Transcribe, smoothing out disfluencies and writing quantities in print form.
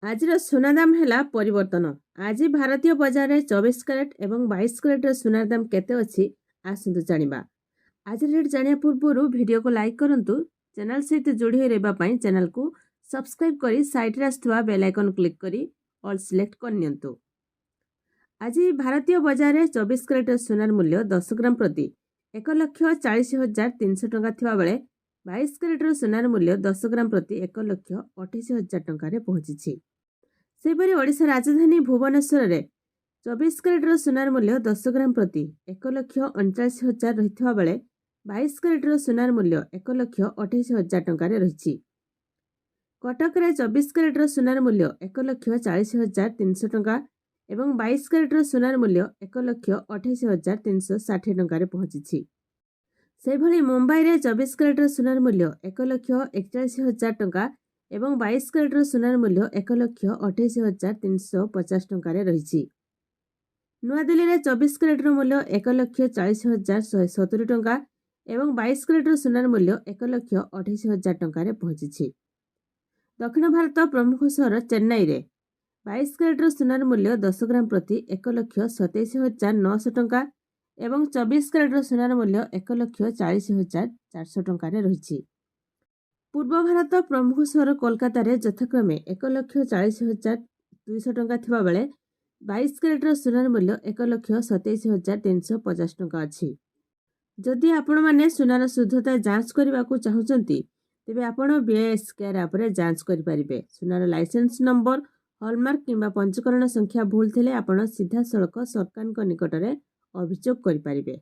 ଆଜିର ସୁନା ଦାମ ହେଲା ପରିବର୍ତ୍ତନ। ଆଜି ଭାରତୀୟ ବଜାରରେ 24 କ୍ୟାରେଟ ଏବଂ 22 କ୍ୟାରେଟର ସୁନାର ଦାମ କେତେ ଅଛି ଆସନ୍ତୁ ଜାଣିବା। ଆଜି ରେଟ୍ ଜାଣିବା ପୂର୍ବରୁ ଭିଡ଼ିଓକୁ ଲାଇକ୍ କରନ୍ତୁ। ଚ୍ୟାନେଲ ସହିତ ଯୋଡ଼ି ହୋଇ ରହିବା ପାଇଁ ଚ୍ୟାନେଲକୁ ସବସ୍କ୍ରାଇବ୍ କରି ସାଇଡ଼ରେ ଆସୁଥିବା ବେଲ୍ ଆଇକନ୍ କ୍ଲିକ୍ କରି ଅଲ୍ ସିଲେକ୍ଟ କରିନିଅନ୍ତୁ। ଆଜି ଭାରତୀୟ ବଜାରରେ 24 କ୍ୟାରେଟର ସୁନାର ମୂଲ୍ୟ 10 ଗ୍ରାମ ପ୍ରତି 1,40,300 ଟଙ୍କା ଥିବାବେଳେ 22 କ୍ୟାରେଟର ସୁନାର ମୂଲ୍ୟ 10 ଗ୍ରାମ ପ୍ରତି 1,28,000 ଟଙ୍କାରେ ପହଞ୍ଚିଛି। ସେହିପରି ଓଡ଼ିଶା ରାଜଧାନୀ ଭୁବନେଶ୍ୱରରେ 24 କ୍ୟାରେଟର ସୁନାର ମୂଲ୍ୟ 10 ଗ୍ରାମ ପ୍ରତି 1,39,000 ରହିଥିବା ବେଳେ 22 କ୍ୟାରେଟର ସୁନାର ମୂଲ୍ୟ 1,28,000 ଟଙ୍କାରେ ରହିଛି। କଟକରେ 24 କ୍ୟାରେଟର ସୁନାର ମୂଲ୍ୟ 1,40,300 ଟଙ୍କା ଏବଂ 22 କ୍ୟାରେଟର ସୁନାର ମୂଲ୍ୟ 1,28,360 ଟଙ୍କାରେ ପହଞ୍ଚିଛି। ସେହିଭଳି ମୁମ୍ବାଇରେ 24 କ୍ୟାରେଟର ସୁନାର ମୂଲ୍ୟ 1,41,000 ଟଙ୍କା ଏବଂ 22 କ୍ୟାରେଟର ସୁନାର ମୂଲ୍ୟ 1,28,350 ଟଙ୍କାରେ ରହିଛି। ନୂଆଦିଲ୍ଲୀରେ 24 କ୍ୟାରେଟର ମୂଲ୍ୟ 1,40,170 ଟଙ୍କା ଏବଂ 22 କ୍ୟାରେଟର ସୁନାର ମୂଲ୍ୟ 1,28,000 ଟଙ୍କାରେ ପହଞ୍ଚିଛି। ଦକ୍ଷିଣ ଭାରତ ପ୍ରମୁଖ ସହର ଚେନ୍ନାଇରେ 22 କ୍ୟାରେଟର ସୁନାର ମୂଲ୍ୟ 10 ଗ୍ରାମ ପ୍ରତି 1,27,900 ଟଙ୍କା ଏବଂ 24 କ୍ୟାରେଟର ସୁନାର ମୂଲ୍ୟ 1,40,400 ଟଙ୍କାରେ ରହିଛି। ପୂର୍ବ ଭାରତ ପ୍ରମୁଖ ସହର କୋଲକାତାରେ ଯଥାକ୍ରମେ 1,40,200 ଟଙ୍କା ଥିବାବେଳେ 22 କ୍ୟାରେଟର ସୁନାର ମୂଲ୍ୟ 1,27,350 ଟଙ୍କା ଅଛି। ଯଦି ଆପଣମାନେ ସୁନାର ଶୁଦ୍ଧତା ଯାଞ୍ଚ କରିବାକୁ ଚାହୁଁଛନ୍ତି ତେବେ ଆପଣ BIS କେୟାର ଆପରେ ଯାଞ୍ଚ କରିପାରିବେ। ସୁନାର ଲାଇସେନ୍ସ ନମ୍ବର, ହଲମାର୍କ କିମ୍ବା ପଞ୍ଜୀକରଣ ସଂଖ୍ୟା ଭୁଲ ଥିଲେ ଆପଣ ସିଧାସଳଖ ସରକାରଙ୍କ ନିକଟରେ ଅଭିଯୋଗ କରିପାରିବେ।